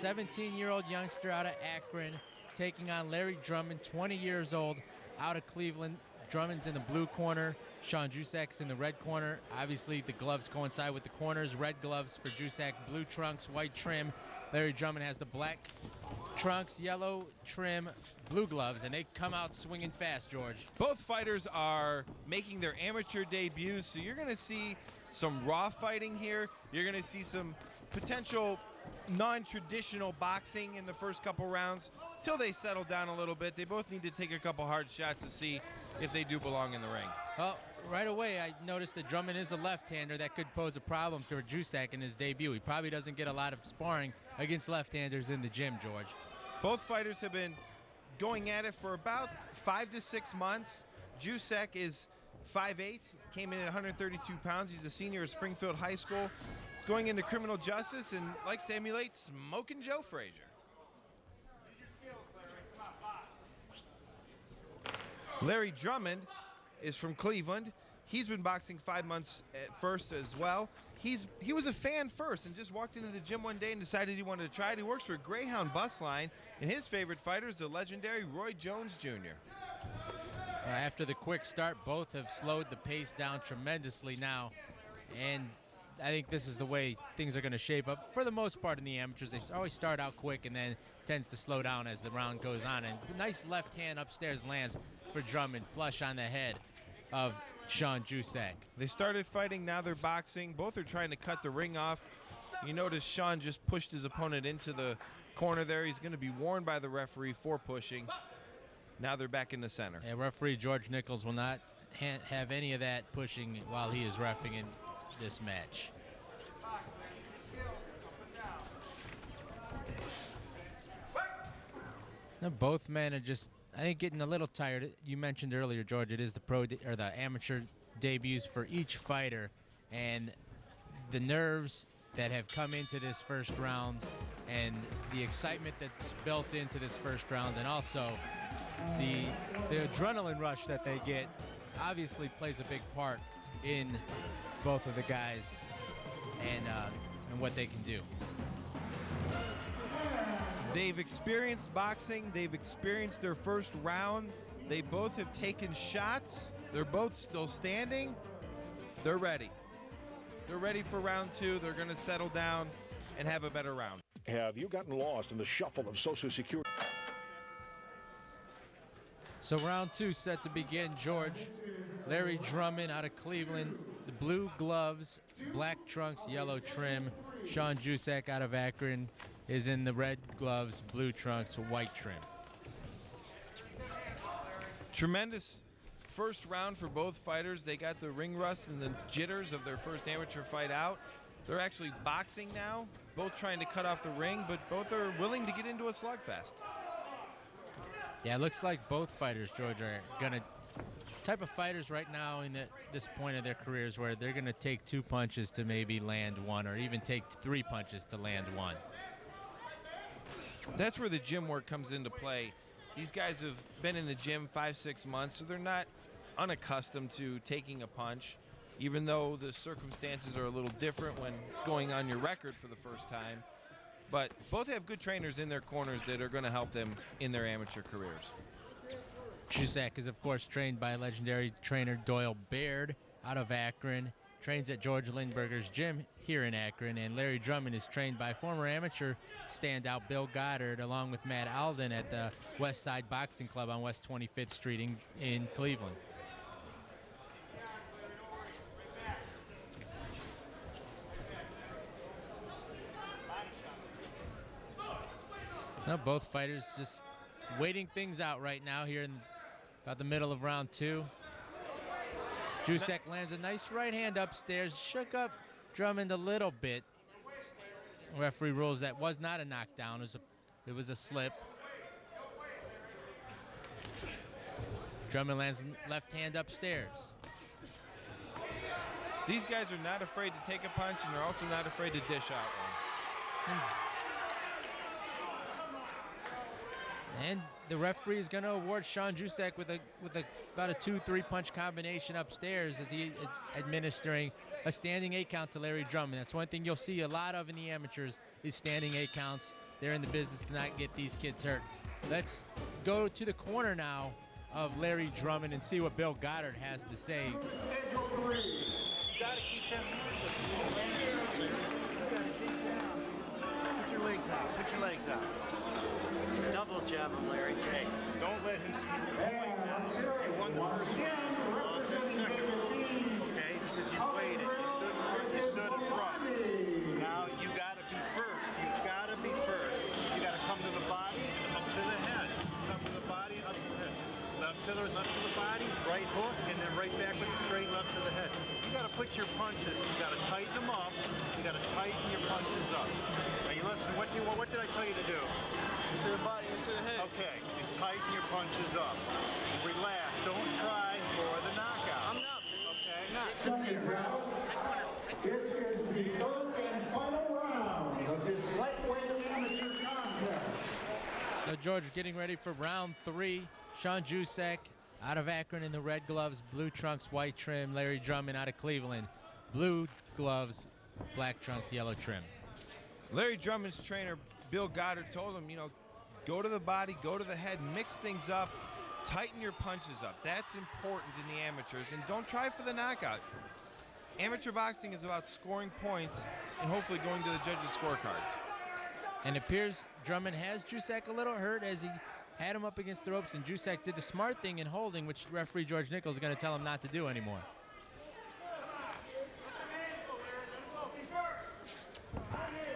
17-year-old youngster out of Akron taking on Larry Drummond, 20 years old, out of Cleveland. Drummond's in the blue corner. Shawn Jusak's in the red corner. Obviously, the gloves coincide with the corners. Red gloves for Jusak, blue trunks, white trim. Larry Drummond has the black trunks, yellow trim, blue gloves, and they come out swinging fast, George. Both fighters are making their amateur debuts, so you're going to see some raw fighting here. You're going to see some potential non-traditional boxing in the first couple rounds till they settle down a little bit. They both need to take a couple hard shots to see if they do belong in the ring. Well, right away I noticed that Drummond is a left-hander. That could pose a problem for Jusak in his debut. He probably doesn't get a lot of sparring against left-handers in the gym, George. Both fighters have been going at it for about 5 to 6 months. Jusak is 5'8", came in at 132 pounds. He's a senior at Springfield High School. He's going into criminal justice and likes to emulate Smokin' Joe Frazier. Larry Drummond is from Cleveland. He's been boxing 5 months at first as well. He was a fan first and just walked into the gym one day and decided he wanted to try it. He works for Greyhound Bus Line, and his favorite fighter is the legendary Roy Jones Jr. After the quick start, both have slowed the pace down tremendously now, and I think this is the way things are going to shape up. For the most part in the amateurs, they always start out quick and then tends to slow down as the round goes on. And nice left hand upstairs lands for Drummond, flush on the head of Shawn Jusak. They started fighting, now they're boxing. Both are trying to cut the ring off. You notice Shawn just pushed his opponent into the corner there. He's going to be warned by the referee for pushing. Now they're back in the center. Yeah, referee George Nichols will not have any of that pushing while he is reffing in this match. Now both men are just, I think, getting a little tired. You mentioned earlier, George, it is the amateur debuts for each fighter, and the nerves that have come into this first round and the excitement that's built into this first round, and also the adrenaline rush that they get obviously plays a big part in both of the guys and what they can do. They've experienced boxing. They've experienced their first round. They both have taken shots. They're both still standing. They're ready. They're ready for round two. They're going to settle down and have a better round. Have you gotten lost in the shuffle of Social Security? So round two set to begin, George. Larry Drummond out of Cleveland, the blue gloves, black trunks, yellow trim. Shawn Jusak out of Akron is in the red gloves, blue trunks, white trim. Tremendous first round for both fighters. They got the ring rust and the jitters of their first amateur fight out. They're actually boxing now, both trying to cut off the ring, but both are willing to get into a slugfest. Yeah, it looks like both fighters, George, are going to type of fighters right now in this point of their careers where they're going to take 2 punches to maybe land one, or even take 3 punches to land one. That's where the gym work comes into play. These guys have been in the gym 5-6 months, so they're not unaccustomed to taking a punch, even though the circumstances are a little different when it's going on your record for the first time. But both have good trainers in their corners that are going to help them in their amateur careers. Jusak is, of course, trained by legendary trainer Doyle Baird out of Akron, trains at George Lindberger's gym here in Akron, and Larry Drummond is trained by former amateur standout Bill Goddard along with Matt Alden at the West Side Boxing Club on West 25th Street in Cleveland. Now both fighters just waiting things out right now here in about the middle of round two. Jusak lands a nice right hand upstairs, shook up Drummond a little bit. Referee rules that was not a knockdown, it was a slip. Drummond lands left hand upstairs. These guys are not afraid to take a punch, and they're also not afraid to dish out one. And the referee is going to award Shawn Jusak with about a 2-3 punch combination upstairs as he is administering a standing 8 count to Larry Drummond. That's one thing you'll see a lot of in the amateurs is standing 8 counts they're in the business to not get these kids hurt. Let's go to the corner now of Larry Drummond and see what Bill Goddard has to say. You got to keep them moving. Put your legs out. Put your legs out. Double jab him, Larry. Hey, don't let him see you playing now. You won the first one. Lost the second one. Okay? It's because you played it. You stood in front. Now you got to be first. You got to be first. You got to come to the body, up to the head. Come to the body, up to the head. Left to the body, right hook, and then right back with the straight left to the head. You got to put your punches. You got to tighten them up. You got to tighten your punches up. Now you listen. What did I tell you to do? To the body, into the head. Okay, you tighten your punches up. Relax. Don't try for the knockout. I'm not. Okay, not. Second round. This is the third and final round of this lightweight amateur contest. So George, getting ready for round 3. Shawn Jusak out of Akron in the red gloves, blue trunks, white trim. Larry Drummond out of Cleveland, blue gloves, black trunks, yellow trim. Larry Drummond's trainer, Bill Goddard, told him, go to the body, go to the head, mix things up, tighten your punches up. That's important in the amateurs, and don't try for the knockout. Amateur boxing is about scoring points and hopefully going to the judges' scorecards. And it appears Drummond has Jusak a little hurt as he had him up against the ropes, and Jusak did the smart thing in holding, which referee George Nichols is going to tell him not to do anymore.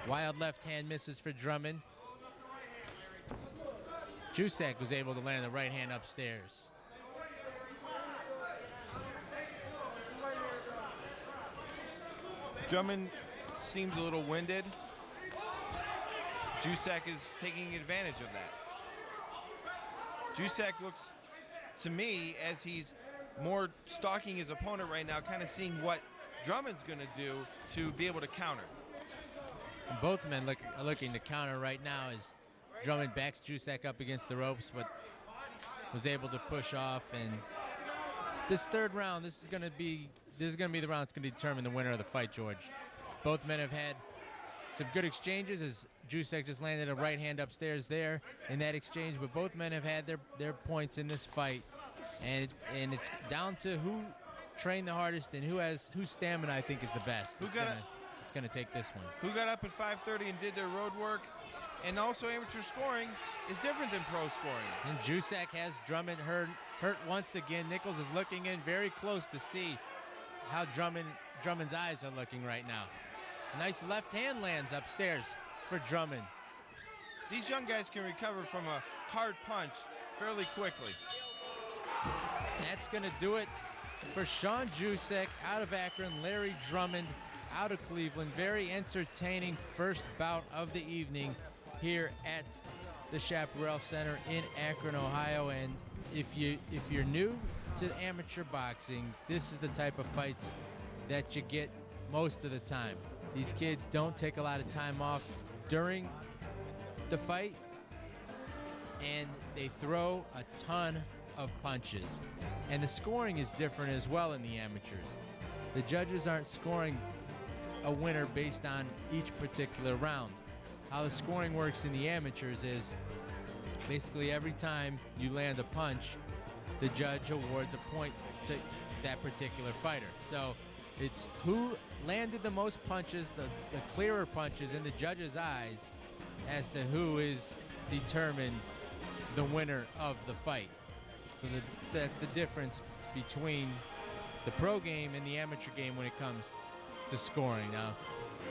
Wild left hand misses for Drummond. Jusak was able to land the right hand upstairs. Drummond seems a little winded. Jusak is taking advantage of that. Jusak looks to me as he's more stalking his opponent right now, kind of seeing what Drummond's going to do to be able to counter. And both men are looking to counter right now as Drummond backs Jusak up against the ropes, but was able to push off. And this third round, this is going to be the round that's going to determine the winner of the fight, George. Both men have had some good exchanges as Jusak just landed a right hand upstairs there in that exchange, but both men have had their points in this fight, and it's down to who trained the hardest and whose stamina I think is the best. It's gonna take this one. Who got up at 5:30 and did their road work, and also amateur scoring is different than pro scoring. And Jusak has Drummond hurt once again. Nichols is looking in very close to see how Drummond's eyes are looking right now. A nice left hand lands upstairs for Drummond. These young guys can recover from a hard punch fairly quickly. That's going to do it for Shawn Jusak out of Akron, Larry Drummond out of Cleveland. Very entertaining first bout of the evening here at the Chaparral Center in Akron, Ohio. And if you're new to amateur boxing, this is the type of fights that you get most of the time. These kids don't take a lot of time off during the fight, and they throw a ton of punches. And the scoring is different as well in the amateurs. The judges aren't scoring a winner based on each particular round. How the scoring works in the amateurs is basically every time you land a punch, the judge awards a point to that particular fighter. So it's who landed the most punches, the clearer punches in the judge's eyes, as to who is determined the winner of the fight. So that's the difference between the pro game and the amateur game when it comes to scoring. Now,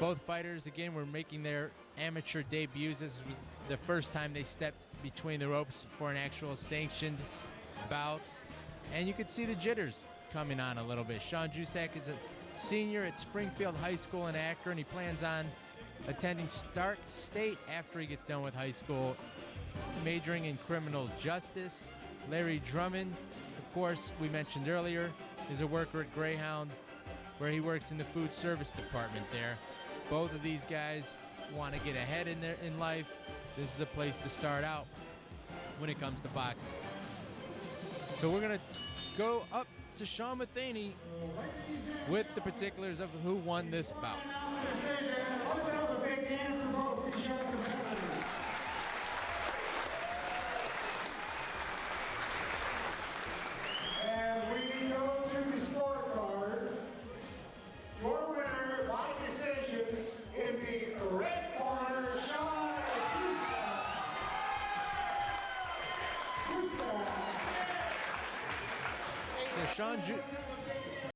both fighters, again, were making their amateur debuts. This was the first time they stepped between the ropes for an actual sanctioned bout. And you could see the jitters coming on a little bit. Shawn Jusak is a senior at Springfield High School in Akron. He plans on attending Stark State after he gets done with high school, majoring in criminal justice. Larry Drummond, of course, we mentioned earlier, is a worker at Greyhound, where he works in the food service department there. Both of these guys want to get ahead in life. This is a place to start out when it comes to boxing. So we're going to go up to Sean Matheny with the particulars of who won this bout. Shawn